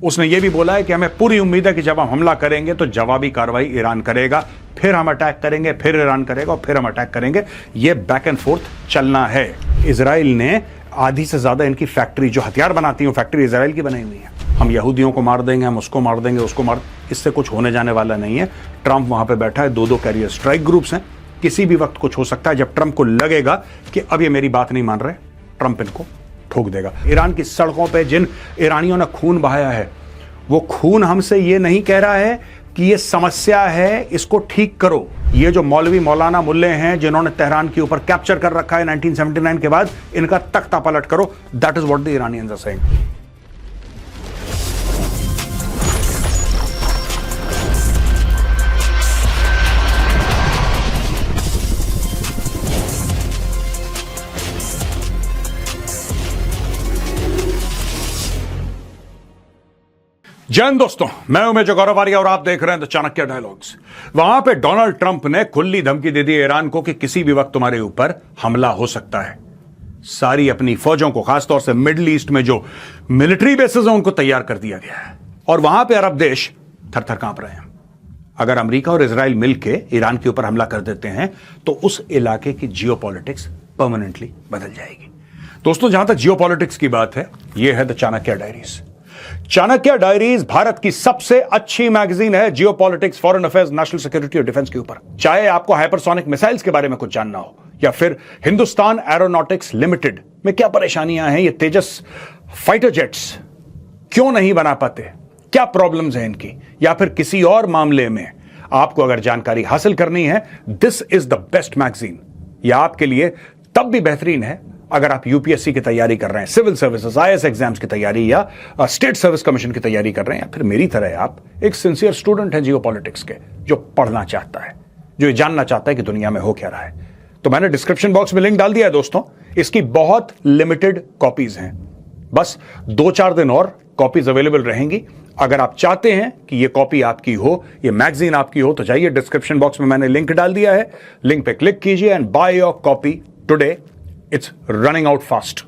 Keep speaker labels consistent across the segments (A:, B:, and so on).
A: उसने यह भी बोला है कि हमें पूरी उम्मीद है कि जब हम हमला करेंगे तो जवाबी कार्रवाई ईरान करेगा, फिर हम अटैक करेंगे, फिर ईरान करेगा और फिर हम अटैक करेंगे। यह बैक एंड फोर्थ चलना है। इजराइल ने आधी से ज्यादा इनकी फैक्ट्री जो हथियार बनाती है फैक्ट्री इजराइल की बनाई हुई है। हम यहूदियों को मार देंगे, हम उसको मार देंगे, उसको मार, इससे कुछ होने जाने वाला नहीं है। ट्रंप वहां पे बैठा है, 2-2 कैरियर स्ट्राइक ग्रुप्स हैं, किसी भी वक्त कुछ हो सकता है। जब ट्रंप को लगेगा कि अब ये मेरी बात नहीं मान रहे, ट्रंप इनको ठोक देगा। ईरान की सड़कों पे जिन ईरानियों ने खून बहाया है, वो खून हमसे ये नहीं कह रहा है कि ये समस्या है, इसको ठीक करो। ये जो मौलवी मौलाना मुल्ले हैं जिन्होंने तेहरान के ऊपर कैप्चर कर रखा है 1979 के बाद, इनका तख्ता पलट करो। That is what the Iranians are saying. जय हिंद दोस्तों, मैं हूं मेजर गौरव आर्या और आप देख रहे हैं द चाणक्य डायलॉग्स। वहां पे डोनाल्ड ट्रंप ने खुली धमकी दे दी ईरान को कि किसी भी वक्त तुम्हारे ऊपर हमला हो सकता है। सारी अपनी फौजों को, खासतौर से मिडिल ईस्ट में जो मिलिट्री बेसेस हैं उनको तैयार कर दिया गया है और वहां पे अरब देश थर थर कांप रहे हैं। अगर अमेरिका और इजराइल मिलकर ईरान के ऊपर हमला कर देते हैं तो उस इलाके की जियोपॉलिटिक्स परमानेंटली बदल जाएगी। दोस्तों, जहां तक जियोपॉलिटिक्स की बात है, यह है the Chanakya diaries. Chanakya diaries Bharat की सबसे अच्छी मैगजीन है geopolitics, foreign affairs, national security और डिफेंस के ऊपर। चाहे आपको हाइपरसोनिक मिसाइल्स के बारे में कुछ जानना हो या फिर हिंदुस्तान एरोनॉटिक्स लिमिटेड में क्या परेशानियां हैं, ये तेजस फाइटर जेट्स क्यों नहीं बना पाते, क्या प्रॉब्लम्स हैं इनकी, या फिर किसी और मामले में आपको अगर जानकारी हासिल करनी है, this is the best magazine. यह आपके लिए तब भी बेहतरीन है अगर आप यूपीएससी की तैयारी कर रहे हैं, सिविल सर्विसेज, आईएएस एग्जाम्स की तैयारी या स्टेट सर्विस कमीशन की तैयारी कर रहे हैं, या फिर मेरी तरह आप एक सिंसियर स्टूडेंट हैं जियोपॉलिटिक्स के, जो पढ़ना चाहता है, जो ये जानना चाहता है कि दुनिया में हो क्या रहा है। तो मैंने डिस्क्रिप्शन बॉक्स में लिंक डाल दिया है दोस्तों। इसकी बहुत लिमिटेड कॉपीज हैं, बस 2-4 दिन और कॉपीज अवेलेबल रहेंगी। अगर आप चाहते हैं कि ये कॉपी आपकी हो, ये मैगजीन आपकी हो, तो जाइए डिस्क्रिप्शन बॉक्स में मैंने लिंक डाल दिया है, लिंक पे क्लिक कीजिए and by your copy today. It's running out fast.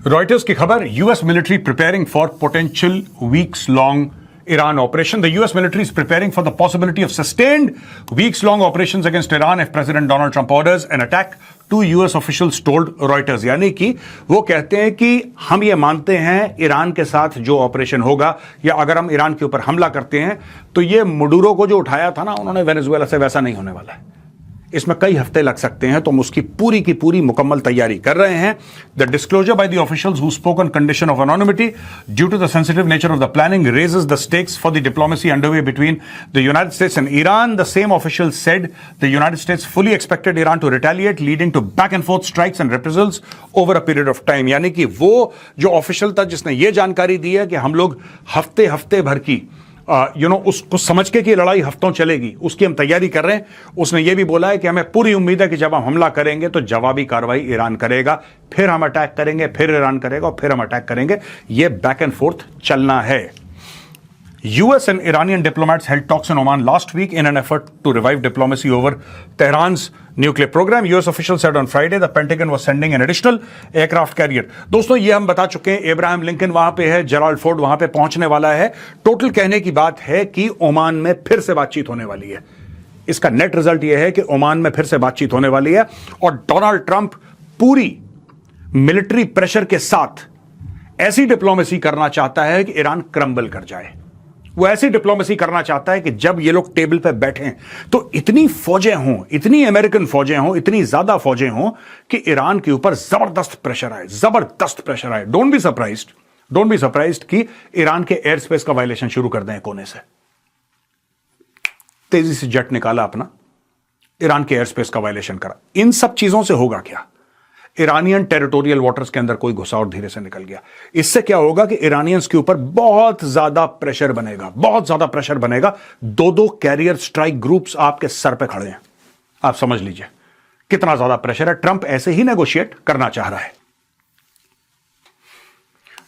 A: Reuters की खबर, US military preparing for potential weeks-long Iran operation. The US military is preparing for the possibility of sustained weeks-long operations against Iran if President Donald Trump orders an attack. Two US officials told Reuters. यानी कि वो कहते हैं कि हम ये मानते हैं ईरान के साथ जो ऑपरेशन होगा, या अगर हम ईरान के ऊपर हमला करते हैं तो ये मडूरो को जो उठाया था ना उन्होंने वेनेजुएला से, वैसा नहीं होने वाला है। इसमें कई हफ्ते लग सकते हैं, तो हम उसकी पूरी की पूरी मुकम्मल तैयारी कर रहे हैं। The disclosure by the officials who spoke on condition of anonymity due to the sensitive nature of the planning raises the stakes for the diplomacy underway between the United States and Iran. The same official said the United States fully expected Iran to retaliate leading to back and forth strikes and reprisals over a period of time. यानी कि वो जो official था जिसने ये जानकारी दी है कि हम लोग हफ्ते हफ्ते भर की उसको समझ के कि लड़ाई हफ्तों चलेगी, उसकी हम तैयारी कर रहे हैं। उसने यह भी बोला है कि हमें पूरी उम्मीद है कि जब हम हमला करेंगे तो जवाबी कार्रवाई ईरान करेगा, फिर हम अटैक करेंगे, फिर ईरान करेगा और फिर हम अटैक करेंगे। यह बैक एंड फोर्थ चलना है। US and Iranian diplomats held talks in Oman last week in an effort to revive diplomacy over Tehran's nuclear program. US officials said on Friday the Pentagon was sending an additional aircraft carrier. दोस्तों, ये हम बता चुके हैं, Abraham Lincoln वहां पे है, Gerald Ford वहां पे पहुंचने वाला है। टोटल कहने की बात है कि ओमान में फिर से बातचीत होने वाली है। इसका नेट रिजल्ट यह है कि ओमान में फिर से बातचीत होने वाली है और डोनाल्ड ट्रंप पूरी मिलिट्री प्रेशर के साथ ऐसी डिप्लोमेसी करना चाहता है कि ईरान क्रम्बल कर जाए। वो ऐसी डिप्लोमेसी करना चाहता है कि जब ये लोग टेबल पे बैठे तो इतनी फौजें हों, इतनी अमेरिकन फौजें हों, इतनी ज्यादा फौजें हों कि ईरान के ऊपर जबरदस्त प्रेशर आए, जबरदस्त प्रेशर आए। डोंट बी सरप्राइज्ड कि ईरान के एयर स्पेस का वायलेशन शुरू कर दें कोने से। तेजी से जेट निकाला अपना, ईरान के एयर स्पेस का वायलेशन करा। इन सब चीजों से होगा क्या? ईरानियन टेरिटोरियल वाटर्स के अंदर कोई घुसा और धीरे से निकल गया। इससे क्या होगा कि ईरानियंस के ऊपर बहुत ज्यादा प्रेशर बनेगा, बहुत ज्यादा प्रेशर बनेगा। 2-2 कैरियर स्ट्राइक ग्रुप्स आपके सर पे खड़े हैं। आप समझ लीजिए कितना ज्यादा प्रेशर है। ट्रंप ऐसे ही नेगोशिएट करना चाह रहा है।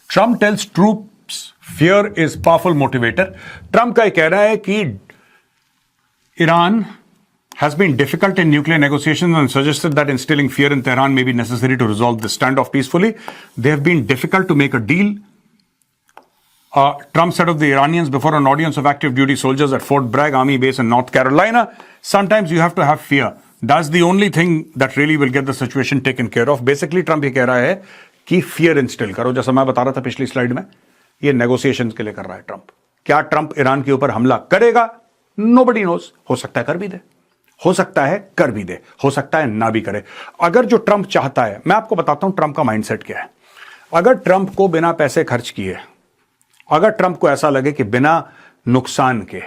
A: Trump tells troops fear is powerful motivator. Trump का यह कहना है कि Iran has been difficult in nuclear negotiations and suggested that instilling fear in Tehran may be necessary to resolve this standoff peacefully. They have been difficult to make a deal. Trump said of the Iranians before an audience of active duty soldiers at Fort Bragg Army Base in North Carolina, sometimes you have to have fear. That's the only thing that really will get the situation taken care of. Basically, Trump ये कह रहा है कि fear instill करो, जैसा मैं बता रहा था पिछली स्लाइड में, ये negotiations के लिए कर रहा है ट्रंप. क्या ट्रंप ईरान के ऊपर हमला करेगा? Nobody knows. हो सकता है कर भी दे, हो सकता है कर भी दे, हो सकता है ना भी करे. अगर जो ट्रंप चाहता है, मैं आपको बताता हूं ट्रंप का माइंडसेट क्या है. अगर ट्रंप को बिना पैसे खर्च किए, अगर ट्रंप को ऐसा लगे कि बिना नुकसान के,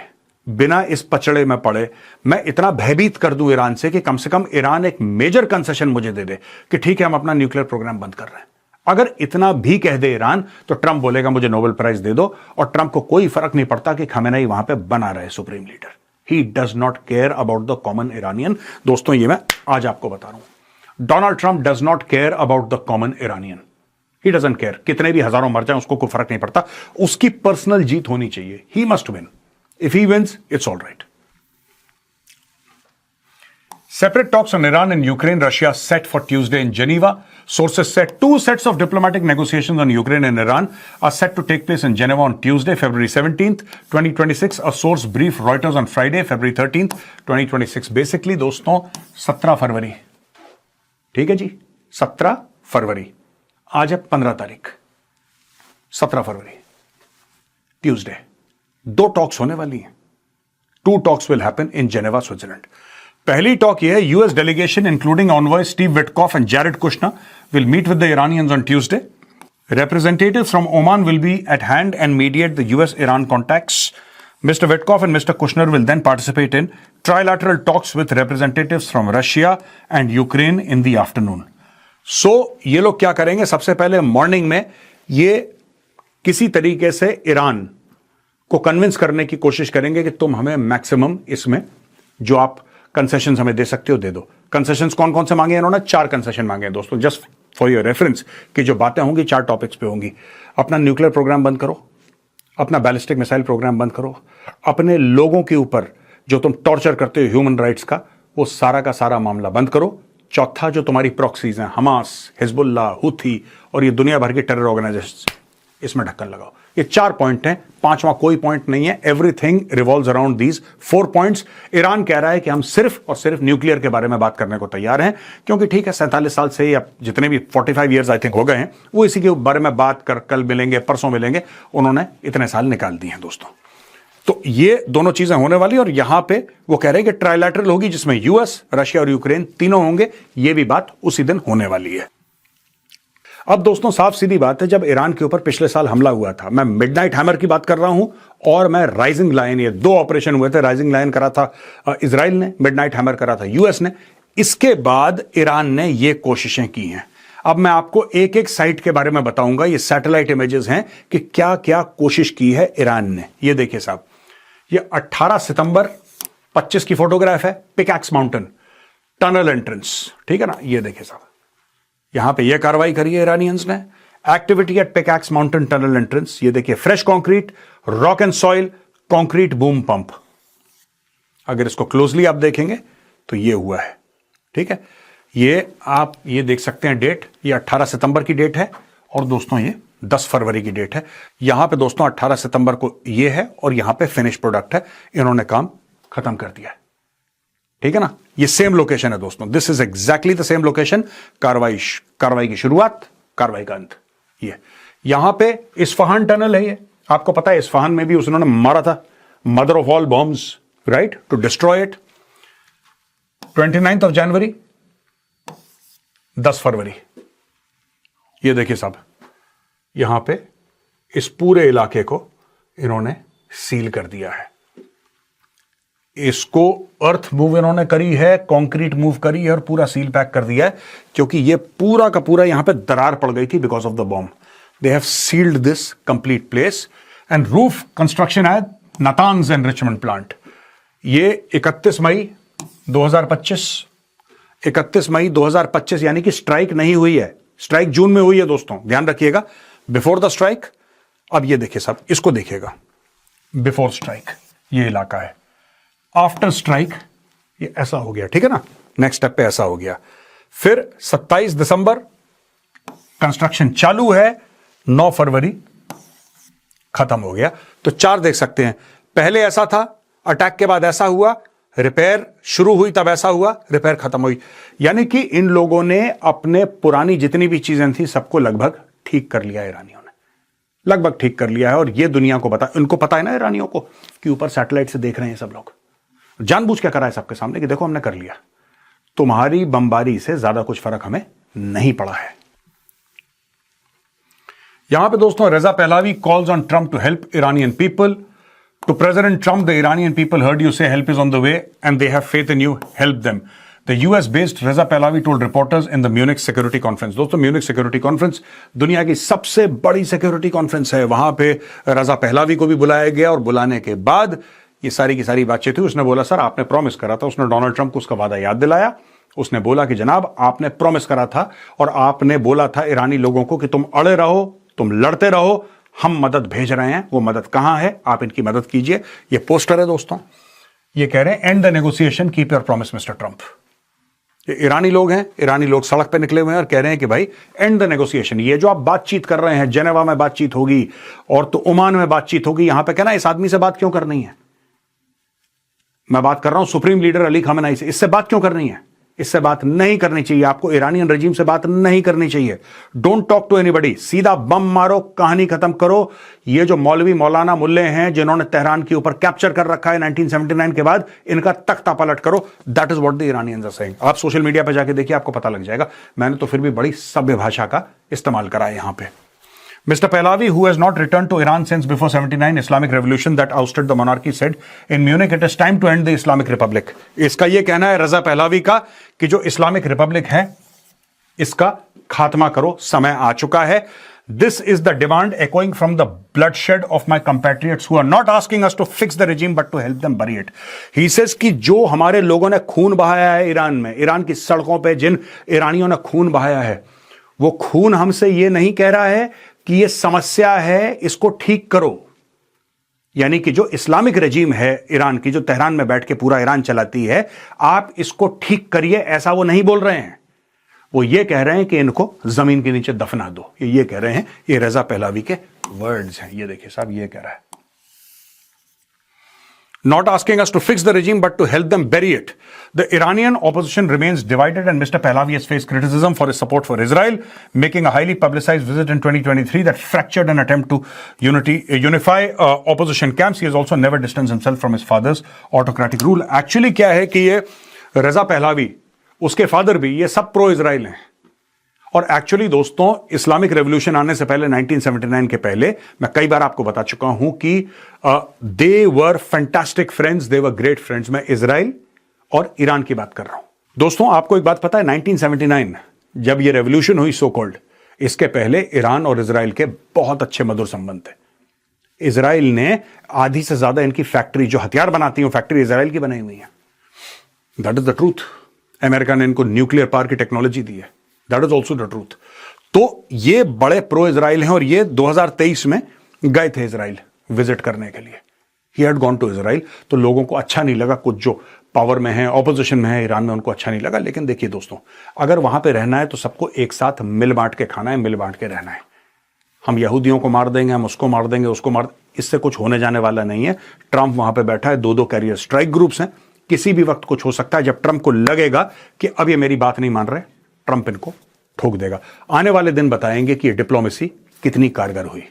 A: बिना इस पचड़े में पड़े, मैं इतना भयभीत कर दूं ईरान से कि कम से कम ईरान एक मेजर कंसेशन मुझे दे दे कि ठीक है हम अपना न्यूक्लियर प्रोग्राम बंद कर रहे हैं, अगर इतना भी कह दे ईरान, तो ट्रंप बोलेगा मुझे नोबेल प्राइज दे दो. और ट्रंप को कोई फर्क नहीं पड़ता कि खमेनेई वहां पे बना रहे supreme leader. He does not care about the common Iranian. दोस्तों ये मैं आज आपको बता रहा हूं, Donald Trump does not care about the common Iranian. He doesn't care. कितने भी हजारों मर जाएं उसको कोई फर्क नहीं पड़ता. उसकी पर्सनल जीत होनी चाहिए. He must win. If he wins it's all right. Separate talks on Iran and Ukraine, Russia set for Tuesday in Geneva. Sources said 2 sets of diplomatic negotiations on Ukraine and Iran are set to take place in Geneva on Tuesday, February 17th, 2026. A source briefed Reuters on Friday, February 13th, 2026. Basically, दोस्तों 17 फरवरी, ठीक है जी, 17 फरवरी, आज है 15 तारीख, 17 फरवरी, Tuesday, 2 talks होने वाली हैं. 2 talks will happen in Geneva, Switzerland. पहली टॉक यह है, US delegation including envoy Steve Witkoff and Jared Kushner will meet with the Iranians on Tuesday. Representatives from Oman will be at hand and mediate the US-Iran contacts. Mr. Witkoff and Mr. Kushner will then participate in trilateral talks with representatives from Russia and Ukraine in the afternoon. So, ये लोग क्या करेंगे? सबसे पहले morning में ये किसी तरीके से ईरान को कन्विंस करने की कोशिश करेंगे कि तुम हमें मैक्सिमम इसमें जो आप कंसेशंस हमें दे सकते हो दे दो. कंसेशंस कौन कौन से मांगे इन्होंने? 4 कंसेशन मांगे हैं दोस्तों, जस्ट फॉर योर रेफरेंस कि जो बातें होंगी 4 टॉपिक्स पे होंगी. अपना न्यूक्लियर प्रोग्राम बंद करो, अपना बैलिस्टिक मिसाइल प्रोग्राम बंद करो, अपने लोगों के ऊपर जो तुम टॉर्चर करते हो ह्यूमन राइट्स का, वो सारा का सारा मामला बंद करो. चौथा, जो तुम्हारी प्रॉक्सीज हैं, हमास, हिजबुल्लाह, हुथी और ये दुनिया भर की टेरर ऑर्गेनाइजेशन, इसमें ढक्कन लगाओ. ये 4 पॉइंट हैं, 5वां कोई पॉइंट नहीं है. Everything revolves around these 4 points. Iran कह रहा है कि हम सिर्फ और सिर्फ न्यूक्लियर के बारे में बात करने को तैयार हैं, क्योंकि ठीक है 47 साल से या जितने भी 45 ईयर्स आई थिंक हो गए हैं, वो इसी के बारे में बात कर, कल मिलेंगे, परसों मिलेंगे, उन्होंने इतने साल निकाल दिए हैं दोस्तों. तो ये दोनों चीजें होने वाली. और यहां पे वो कह रहे हैं कि ट्राइलैटरल होगी जिसमें यूएस, रशिया और यूक्रेन तीनों होंगे. ये भी बात उसी दिन होने वाली है. अब दोस्तों साफ सीधी बात है, जब ईरान के ऊपर पिछले साल हमला हुआ था, मैं मिडनाइट हैमर की बात कर रहा हूं और मैं राइजिंग लायन, ये 2 ऑपरेशन हुए थे. राइजिंग लायन करा था इजराइल ने, मिडनाइट हैमर करा था यूएस ने. इसके बाद ईरान ने ये कोशिशें की हैं. अब मैं आपको एक एक साइट के बारे में बताऊंगा. ये सैटेलाइट इमेजेस हैं कि क्या क्या कोशिश की है ईरान ने. ये देखिए साहब, ये 18 सितंबर 25 की फोटोग्राफ है. पिकैक्स माउंटेन टनल एंट्रेंस, ठीक है ना. ये देखिए साहब, यहां पे ये कार्रवाई करी है इरानियंस ने. Activity at pickaxe mountain tunnel entrance. ये देखिए, fresh concrete, rock and soil, concrete boom pump. अगर इसको क्लोजली आप देखेंगे तो ये हुआ है, ठीक है. ये आप ये देख सकते हैं डेट, ये 18 सितंबर की डेट है और दोस्तों ये 10 फरवरी की डेट है. यहां पे दोस्तों 18 सितंबर को ये है और यहां पे फिनिश प्रोडक्ट है. इन्होंने काम खत्म कर दिया है, ठीक है ना. ये सेम लोकेशन है दोस्तों, this is exactly the same location. कार्रवाई की शुरुआत, कार्रवाई का अंत. ये यहां पे इस्फहान टनल है. ये आपको पता है इस्फहान में भी उन्होंने मारा था mother of all bombs, right, to destroy it. 29 जनवरी, 10 फरवरी. ये देखिए साहब, यहां पे इस पूरे इलाके को इन्होंने सील कर दिया है. इसको अर्थ मूव इन्होंने करी है, कंक्रीट मूव करी है और पूरा सील पैक कर दिया है, क्योंकि ये पूरा का पूरा यहां पे दरार पड़ गई थी because of the bomb. They have sealed this complete place and roof construction at Natanz enrichment plant. ये 31 मई 2025 यानी कि स्ट्राइक नहीं हुई है. स्ट्राइक जून में हुई है दोस्तों, ध्यान रखिएगा. Before the strike. अब ये देखिए साहब, इसको देखिएगा. बिफोर स्ट्राइक ये इलाका है, आफ्टर स्ट्राइक ये ऐसा हो गया, ठीक है ना, नेक्स्ट स्टेप पे ऐसा हो गया। फिर 27 दिसंबर कंस्ट्रक्शन चालू है, 9 फरवरी खत्म हो गया। तो 4 देख सकते हैं, पहले ऐसा था, अटैक के बाद ऐसा हुआ, रिपेयर शुरू हुई तब ऐसा हुआ, रिपेयर खत्म हुई। यानी कि इन लोगों ने अपने पुरानी जितनी भी चीजें थी सबको लगभग ठीक कर लिया, ईरानियों ने लगभग ठीक कर लिया है। और ये दुनिया को इनको पता है ना ईरानियों को कि ऊपर सैटेलाइट से देख रहे हैं सब लोग, जानबूझ के करा है सबके सामने कि देखो हमने कर लिया। तुम्हारी बमबारी से ज्यादा कुछ फर्क हमें नहीं पड़ा है। यहां पे दोस्तों Reza Pahlavi calls on Trump to help Iranian people. To President Trump, the Iranian people heard you say help is on the way and they have faith in you, help them. The US-based Reza Pahlavi told reporters in the Munich Security Conference. दोस्तों Munich security conference दुनिया की सबसे बड़ी security conference है। वहां पे रजा पहलावी को भी बुलाया गया और बुलाने के बाद ये सारी की सारी बातचीत हुई। उसने बोला सर आपने प्रॉमिस करा था, उसने डोनाल्ड ट्रंप को उसका वादा याद दिलाया। उसने बोला कि जनाब आपने प्रॉमिस करा था और आपने बोला था ईरानी लोगों को कि तुम अड़े रहो, तुम लड़ते रहो, हम मदद भेज रहे हैं। वो मदद कहां है, आप इनकी मदद कीजिए। ये पोस्टर है दोस्तों, ये कह रहे हैं and the negotiation, keep your promise mister Trump. ये ईरानी लोग हैं, ईरानी लोग सड़क पे निकले हुए हैं और कह रहे हैं कि भाई एंड द नेगोशिएशन। ये जो आप बातचीत कर रहे हैं, जेनेवा में बातचीत होगी और तो ओमान में बातचीत होगी, यहां पे कहना इस आदमी से बात क्यों करनी है। मैं बात कर रहा हूं सुप्रीम लीडर अली खामेनेई से, इससे बात क्यों करनी है, इससे बात नहीं करनी चाहिए आपको, ईरानियन रजीम से बात नहीं करनी चाहिए। डोंट टॉक टू एनीबडी, सीधा बम मारो, कहानी खत्म करो। ये जो मौलवी मौलाना मुल्ले हैं जिन्होंने तेहरान के ऊपर कैप्चर कर रखा है 1979 के बाद, इनका तख्ता पलट करो। That is what the Iranians are saying. आप सोशल मीडिया पर जाके देखिए, आपको पता लग जाएगा। मैंने तो फिर भी बड़ी सभ्य भाषा का इस्तेमाल करा है यहां पर। Mr. Pahlavi, who has not returned to Iran since before 79 Islamic revolution that ousted the monarchy, said in Munich, it is time to end the Islamic Republic. इसका ये कहना है रजा पहलावी का कि जो इस्लामिक रिपब्लिक है इसका खात्मा करो, समय आ चुका है। This is the demand echoing from the bloodshed of my compatriots who are not asking us to fix the regime but to help them bury it. He says कि जो हमारे लोगों ने खून बहाया है ईरान में, ईरान की सड़कों पे जिन ईरानियों ने खून बहाया है, वो खून हमसे ये नहीं कह रहा है कि ये समस्या है, इसको ठीक करो। यानी कि जो इस्लामिक रजीम है ईरान की, जो तेहरान में बैठ के पूरा ईरान चलाती है, आप इसको ठीक करिए, ऐसा वो नहीं बोल रहे हैं। वो ये कह रहे हैं कि इनको जमीन के नीचे दफना दो। ये कह रहे हैं, ये रजा पहलावी के वर्ड्स हैं। ये देखिए साहब, ये कह रहा है not asking us to fix the regime but to help them bury it. The Iranian opposition remains divided and Mr. Pahlavi has faced criticism for his support for Israel, making a highly publicized visit in 2023 that fractured an attempt to unify opposition camps. He has also never distanced himself from his father's autocratic rule. Actually क्या है कि ये रजा पहलावी, उसके father भी, ये सब pro Israel हैं। और एक्चुअली दोस्तों इस्लामिक रेवोल्यूशन आने से पहले 1979 के पहले मैं कई बार आपको बता चुका हूं कि they were fantastic friends, they were great friends. मैं इजराइल और ईरान की बात कर रहा हूं। दोस्तों आपको एक बात पता है, 1979 जब ये रेवोल्यूशन हुई सो कॉल्ड, इसके पहले ईरान और इजराइल के बहुत अच्छे मधुर संबंध थे। इजराइल ने आधी से ज्यादा इनकी फैक्ट्री जो हथियार बनाती है, फैक्ट्री इजराइल की बनाई हुई है। That is the truth. America ने इनको न्यूक्लियर पावर की टेक्नोलॉजी दी है। That is also the truth. तो ये बड़े प्रो इजराइल हैं और ये 2023 में गए थे इजराइल विजिट करने के लिए। He had gone to Israel. तो लोगों को अच्छा नहीं लगा, कुछ जो पावर में है, ऑपोजिशन में है ईरान में, उनको अच्छा नहीं लगा। लेकिन देखिए दोस्तों, अगर वहां पे रहना है तो सबको एक साथ मिल बांट के खाना है, मिल बांट के रहना है। हम यहूदियों को मार देंगे, हम उसको मार देंगे, उसको मार, इससे कुछ होने जाने वाला नहीं है। ट्रंप वहां पे बैठा है, 2-2 कैरियर स्ट्राइक ग्रुप्स हैं, किसी भी वक्त कुछ हो सकता है। जब ट्रंप को लगेगा कि अब ये मेरी बात नहीं मान रहे, ट्रंप इनको ठोक देगा। आने वाले दिन बताएंगे कि ये डिप्लोमेसी कितनी कारगर हुई।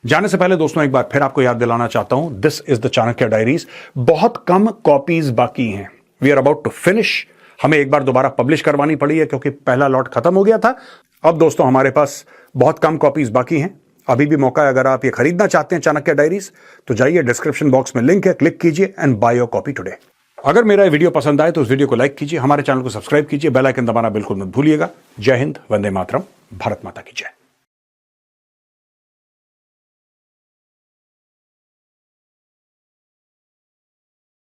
A: जाने से पहले दोस्तों एक बार फिर आपको याद दिलाना चाहता हूं, this is the Chanakya diaries. बहुत कम कॉपीज बाकी हैं। We are about to finish. हमें एक बार दोबारा पब्लिश करवानी पड़ी है क्योंकि पहला लॉट खत्म हो गया था। अब दोस्तों हमारे पास बहुत कम कॉपीज बाकी हैं। अभी भी मौका है, अगर आप ये खरीदना चाहते हैं चाणक्य डायरीज तो जाइए, डिस्क्रिप्शन बॉक्स में लिंक है, क्लिक कीजिए and by your copy today. अगर मेरा वीडियो पसंद आए तो उस वीडियो को लाइक कीजिए, हमारे चैनल को सब्सक्राइब कीजिए, बेल आइकन दबाना बिल्कुल मत भूलिएगा। जय हिंद, वंदे मातरम, भारत माता की जय।